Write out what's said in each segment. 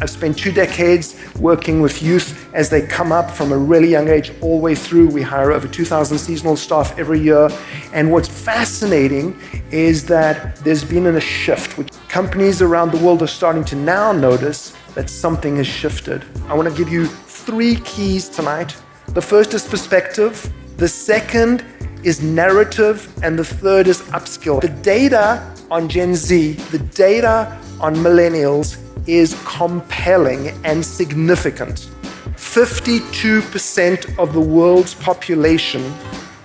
I've spent 2 decades working with youth as they come up from a really young age all the way through. We hire over 2,000 seasonal staff every year. And what's fascinating is that there's been a shift, which companies around the world are starting to now notice that something has shifted. I want to give you 3 keys tonight. The first is perspective, the second is narrative, and the third is upskill. The data on Gen Z, the data on millennials is compelling and significant. 52% of the world's population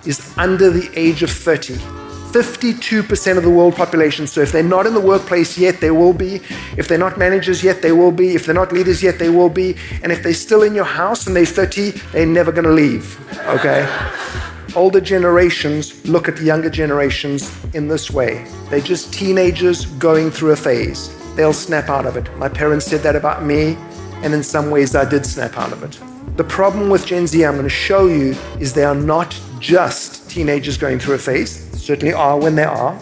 is under the age of 30. 52% of the world population. So if they're not in the workplace yet, they will be. If they're not managers yet, they will be. If they're not leaders yet, they will be. And if they're still in your house and they're 30, they're never going to leave, okay? Older generations look at the younger generations in this way. They're just teenagers going through a phase. They'll snap out of it. My parents said that about me, and in some ways I did snap out of it. The problem with Gen Z, I'm going to show you, is they are not just teenagers going through a phase. They certainly are when they are.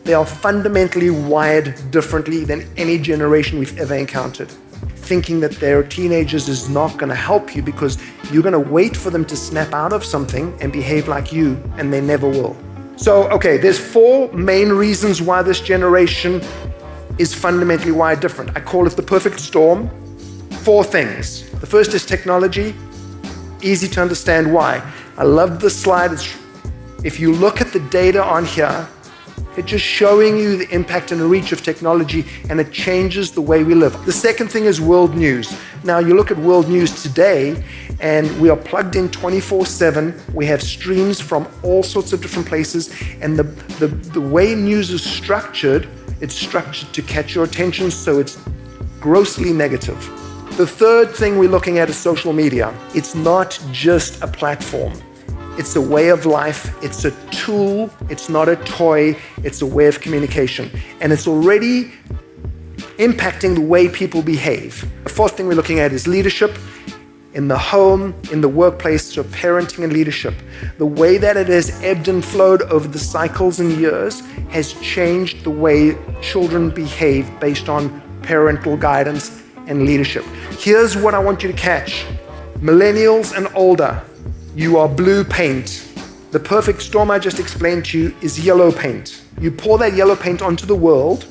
They are fundamentally wired differently than any generation we've ever encountered. Thinking that they're teenagers is not going to help you, because you're going to wait for them to snap out of something and behave like you, and they never will. So, okay, there's 4 main reasons why this generation is fundamentally wired different. I call it the perfect storm. 4 things. The first is technology. Easy to understand why. I love this slide. If you look at the data on here, it's just showing you the impact and the reach of technology, and it changes the way we live. The second thing is world news. Now, you look at world news today, and we are plugged in 24/7. We have streams from all sorts of different places, and the way news is structured, it's structured to catch your attention, so it's grossly negative. The third thing we're looking at is social media. It's not just a platform. It's a way of life. It's a tool. It's not a toy. It's a way of communication. And it's already impacting the way people behave. The fourth thing we're looking at is leadership in the home, in the workplace, so parenting and leadership. The way that it has ebbed and flowed over the cycles and years has changed the way children behave based on parental guidance and leadership. Here's what I want you to catch. Millennials and older, you are blue paint. The perfect storm I just explained to you is yellow paint. You pour that yellow paint onto the world,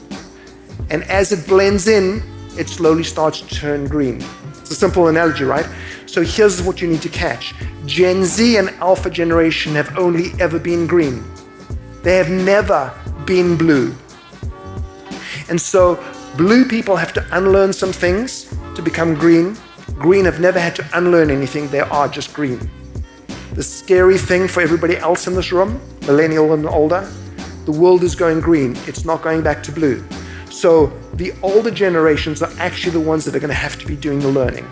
and as it blends in, it slowly starts to turn green. It's a simple analogy, right? So here's what you need to catch. Gen Z and Alpha generation have only ever been green. They have never been blue. And so blue people have to unlearn some things to become green. Green have never had to unlearn anything. They are just green. The scary thing for everybody else in this room, millennial and older, the world is going green. It's not going back to blue. So the older generations are actually the ones that are going to have to be doing the learning.